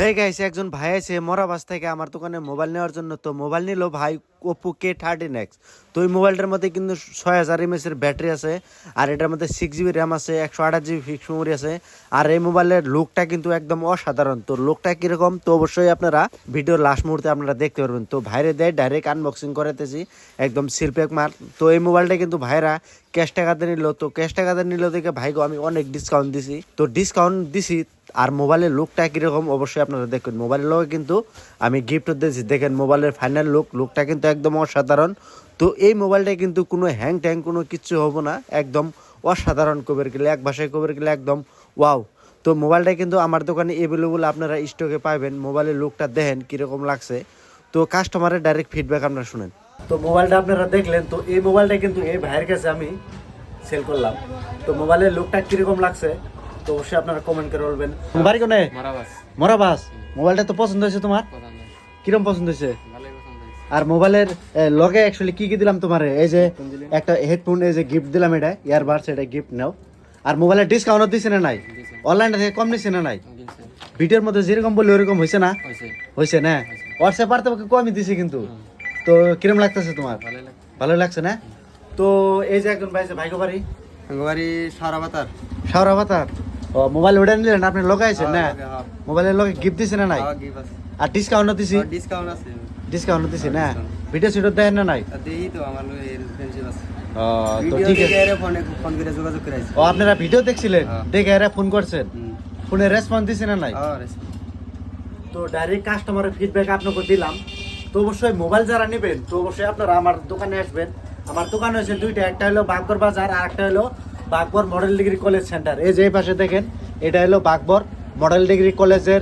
হয়ে গেছে একজন ভাই আছে মরাবাস থেকে আমার দোকানে মোবাইল নেওয়ার জন্য। তো মোবাইল নিল ভাই ওপো K13X। তো এই মোবাইলটার মধ্যে কিন্তু 6000 mAh এর ব্যাটারি আছে, আর এটার মধ্যে 6GB র্যাম আছে, 128GB ফিক্সড মেমোরি আছে। আর এই মোবাইলের লুকটা কিন্তু একদম অসাধারণ। তো লুকটা কিরকম তো অবশ্যই আপনারা ভিডিওর লাস্ট মুহূর্তে আপনারা দেখতে পারবেন। তো ভাইরে দেয় ডাইরেক্ট আনবক্সিং করাতেছি একদম সিলপ্যাক মার। তো এই মোবাইলটা কিন্তু ভাইরা ক্যাশ টাকাতে নিল। তো ক্যাশ টাকাতে নিল দেখে ভাইকে আমি অনেক ডিসকাউন্ট দিছি। তো ডিসকাউন্ট দিছি আর মোবাইলের লুকটা কিরকম অবশ্যই আপনারা দেখবেন। মোবাইলের লগে কিন্তু আমি গিফট দিয়েছি, দেখেন মোবাইলের ফাইনাল লুকটা কিন্তু একদম অসাধারণ। তো এই মোবাইলটা কিন্তু কোনো হ্যাং ট্যাং কোনো কিছু হবো না, একদম অসাধারণ কবের গেলে এক ভাষায় কবের গেলে একদম ওয়াও। তো মোবাইলটা কিন্তু আমার দোকানে অ্যাভেলেবল আপনারা স্টকে পাবেন। মোবাইলের লুকটা দেখেন কীরকম লাগছে। তো কাস্টমারের ডাইরেক্ট ফিডব্যাক আপনারা শুনেন। তো মোবাইলটা আপনারা দেখলেন। তো এই মোবাইলটা কিন্তু এই ভাইয়ের কাছে আমি সেল করলাম। তো মোবাইলের লুকটা কীরকম লাগছে তো অবশ্যই আপনারা কমেন্ট করে বলবেন। বাড়ি কোনে? মরাবাস। মোবাইলটা তো পছন্দ হয়েছে তোমার? কিরকম পছন্দ হয়েছে? আর মোবাইলের লগে অ্যাকচুয়ালি কি কি দিলাম তোমার? এই যে একটা হেডফোন, এই যে গিফট দিলাম, এটা ইয়ারবাডস, এটা গিফট নাও। আর মোবাইলের ডিসকাউন্ট দিছে না নাই? অনলাইন থেকে কম নিছে না নাই? ভিডিওর মধ্যে যেরকম বললি ওরকম হয়েছে না? হয়েছে না? হোয়াটসঅ্যাপ পারতে কমই দিছি কিন্তু। তো কিরকম লাগতেছে তোমার? ভালো লাগছে না? তো এই যে একজন ভাই আছে, ভাইগো বাড়ি শাওরাবাতার। ও মোবাইল ওটা নিলেন আপনি লগাইছেন না? মোবাইলের লগে গিফট দিছে না নাই? আর ডিসকাউন্ট দিছি? ডিসকাউন্ট দিছি না? ভিডিও সিডিও দেন না নাই? তো ঠিক আছে। ও আপনারা ভিডিও দেখছিলেন দেখে এরা ফোন করছেন, ফোনে রেসপন্স দিছে না নাই? তো ডাইরেক্ট কাস্টমারের ফিডব্যাক আপনাকে দিলাম। তো অবশ্যই মোবাইল যারা নেবেন তো অবশ্যই আপনারা আমার দোকানে আসবেন। আমার দোকান হয়েছে দুইটা, একটা হলো বাগবর বাজার আর একটা হলো বাগবর মডেল ডিগ্রি কলেজ সেন্টার। এই যে এই পাশে দেখেন এটা হলো বাগবর মডেল ডিগ্রি কলেজের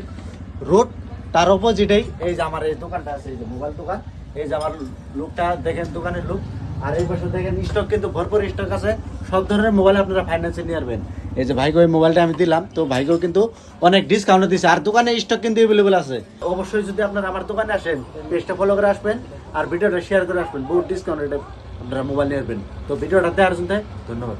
রোড, তার অপোজিটেই এই যে আমার এই দোকানটা আছে, এই যে মোবাইল দোকান। এই যে আমার লুকটা দেখেন, দোকানের লুক। আর এই পাশে দেখেন স্টক কিন্তু ভরপুর স্টক আছে, সব ধরনের মোবাইল আপনারা ফাইন্যান্সে নিয়ে আসবেন। এই যে ভাইকে ওই মোবাইলটা আমি দিলাম, তো ভাইকেও কিন্তু অনেক ডিসকাউন্ট দিচ্ছে। আর দোকানে স্টক কিন্তু অ্যাভেলেবল আছে। অবশ্যই যদি আপনারা আমার দোকানে আসেন পেজটা ফলো করে আসবেন আর ভিডিওটা শেয়ার করে আসবেন, বহুত ডিসকাউন্ট এটা আপনারা মোবাইল নিয়ে আসবেন। তো ভিডিওটা দেখার জন্য ধন্যবাদ।